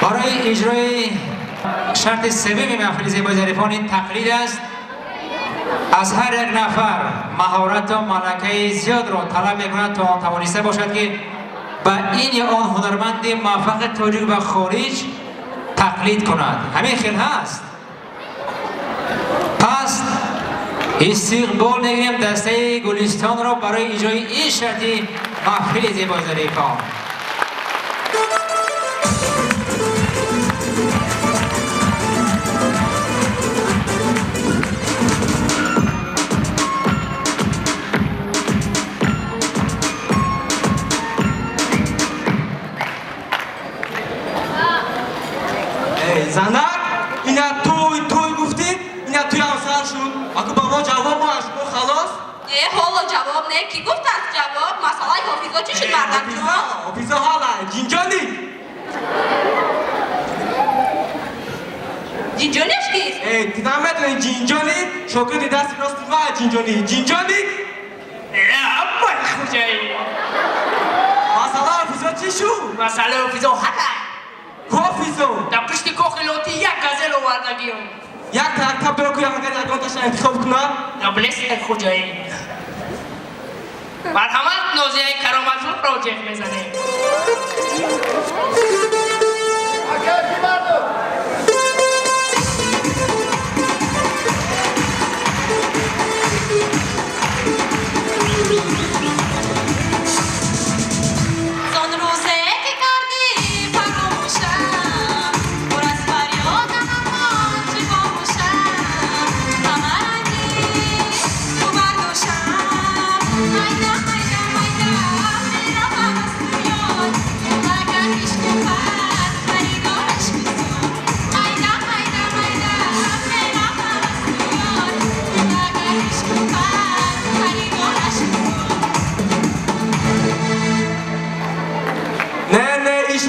برای اجرای شرط سوم محفل زیبایی ظریفان تقلید است. از هر یک نفر مهارت و ملکه زیاد را طلب می‌کند تا توانسته باشد که با این یا آن هنرمند موفق تاجیک و خارج تقلید کند. همین خیلی هست. پس استقبال می‌گیریم دسته گلستان را برای اجرای این شرط محفل زیبایی ظریفان. زنک اینا توی گفتیم اینا توی همسر شد اگه با ما جواب باش با خلاص حالا جواب نه کی گفت از جواب مسئله حافظا چی شد مردم جون حافظا حالا جینجانی جینجانیش کیست؟ دیدم این جینجانی شکری دست راست و جینجانی اول خوجایی مسئله حافظا چی شد؟ مسئله حافظا حالا حافظا در پشت کوخ لوتی یک غزل آوردگیم یک ترکب برو که اگر اگانتش انتخاب کنم نبلست خوجایی مرحمت نوزیه کرامت رو راجع میزنه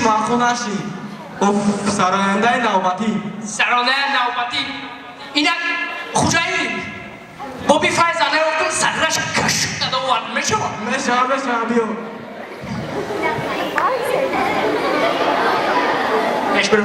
مخونشی سراینده نوبتی اینا خوجایی بابی فایزانه افتون سرش کش داده وارد میشه بیو نش برو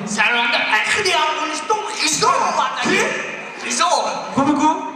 سرانده اخیری افغانستان خیزو آوردگی خیزو بگو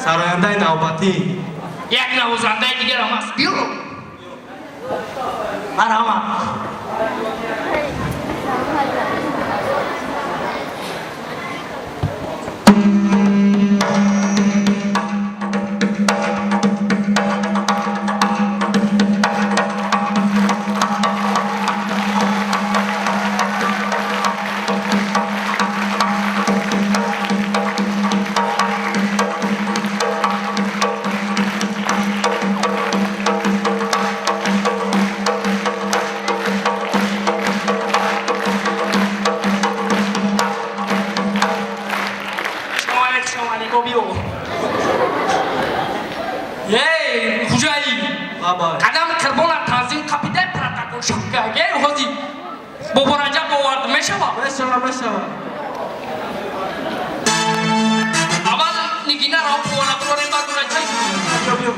سراینده نوبتی یک نوازنده دیگر هم هست بیرو مرحمت Baba. Kadam karbona tanzim kapide protokol şakka ge hozi. Boboraja boward meşava. Meşava. Aval nigina rapona proremba duracak. Yok.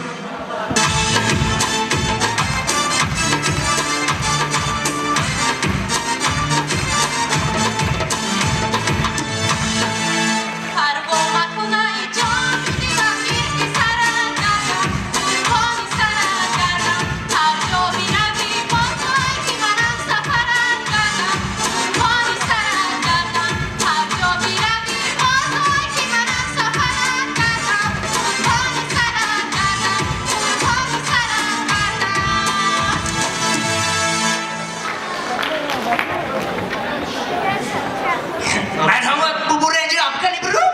Parvo makunai jon dimagirki saragara Urkoni saragara Harjo binavi pozoi kimanam safaragara Urkoni saragara Harjo binavi pozoi kimanam safaragara Urkoni saragara Urkoni saragara Merhamet bu buraya apkani bro.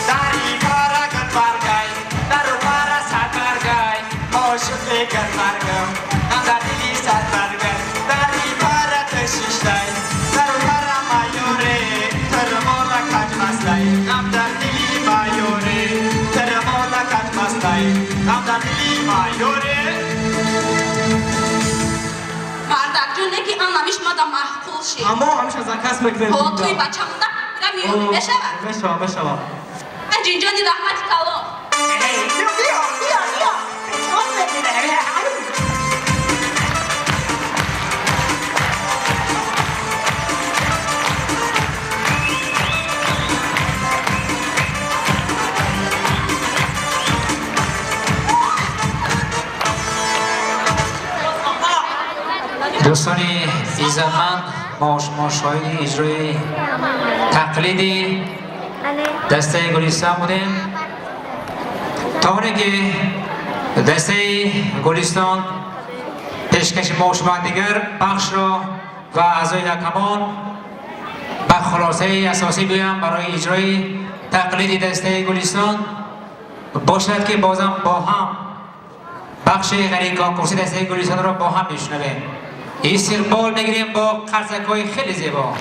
Dari para kan bargai, daru para sat bargai, moshut lekan bargam, anda dili sat bargai. Dari para teshishlai, daru para mayore, termola kajmaslai, anda dili mayore, termola kajmaslai, anda dili mayore. Mardak june ki anlamış madam mahkul şey Ama hamish zakas mekne. Ho tuy bachamda Ramiyo meşava Meşava. Cinjani rahmat kalo دوستانی عزتمند ما شاهد اجرای تقلیدی دسته گلستان بودیم تا اونه که دسته گلستان پیشکش ما شما دیگر بخش را و اعضای کمان به خلاصه اساسی بیان برای اجرای تقلید دسته گلستان باشد که بازم با هم بخش غریق کانکورسی دسته گلستان را با هم میشنویم استقبال میگیریم با قرصک های خیلی زیبا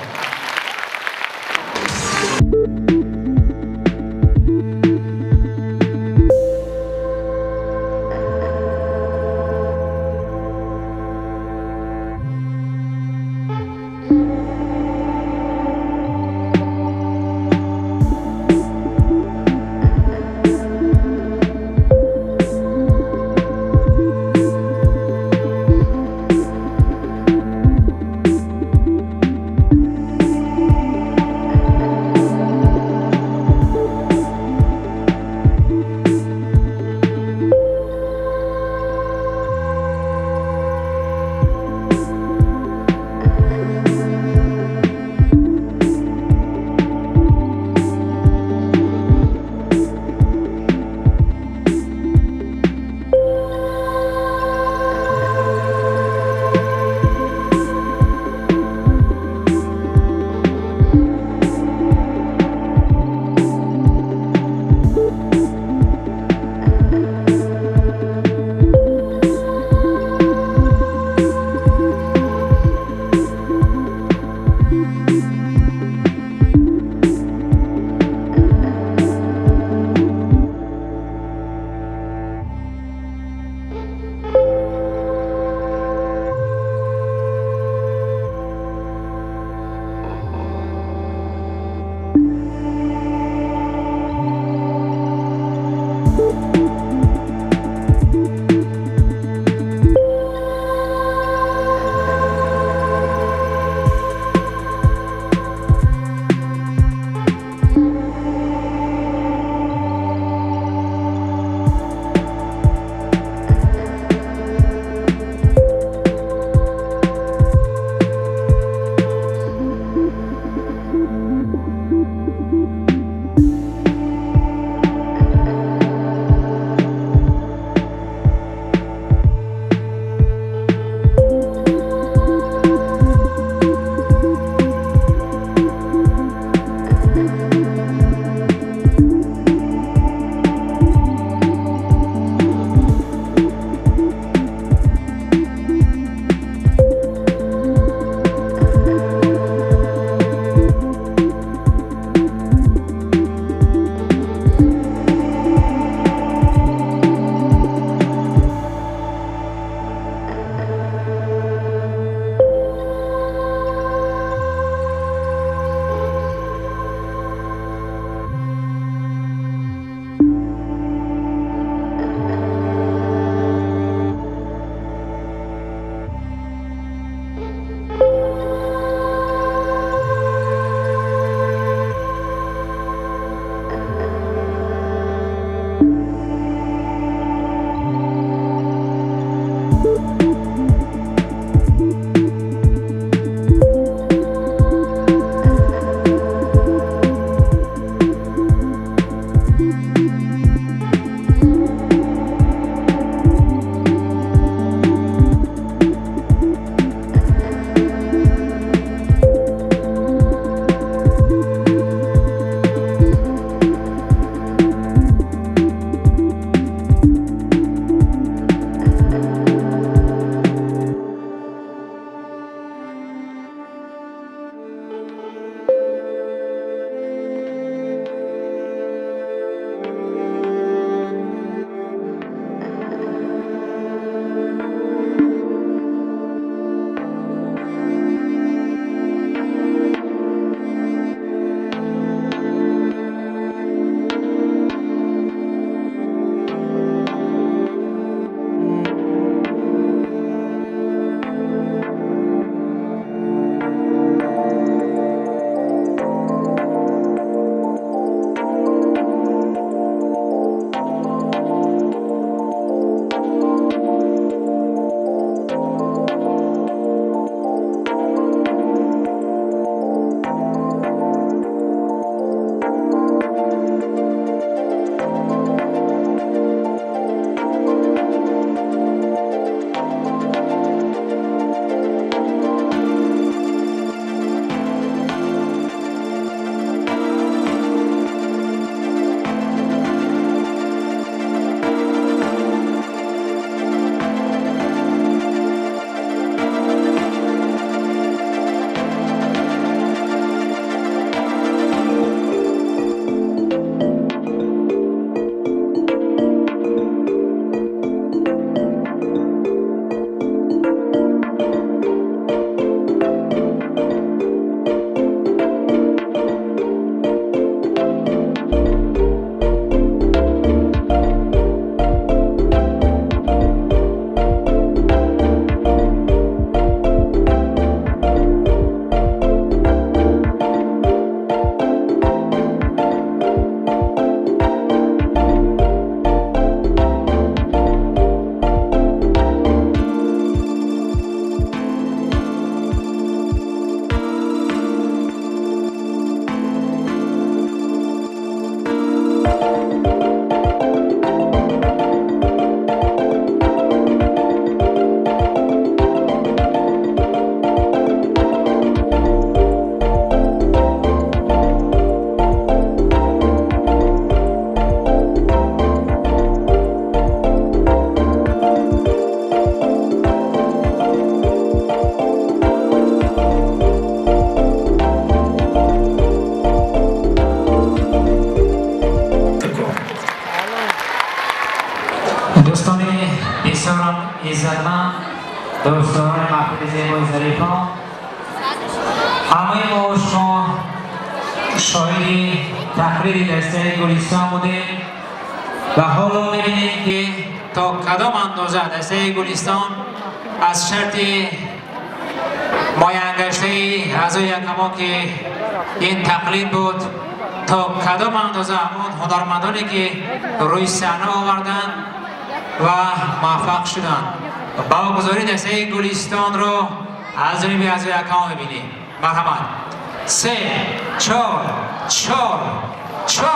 دوستان محفل زیبای ظریفان، همه ما شما شاهد تقریر دسته گلستان بودیم و حالا می‌بینیم که تا کدام اندازه دسته گلستان از شرط مایه‌انگشته اعضای یکما که این تقلید بود تا کدام اندازه اون هنرمندانی که روی صحنه آوردن و موفق شدن. با گذاری دسته گلستان رو از جانب اعضای یکما می‌بینیم. مرحمت. 3 4 4 4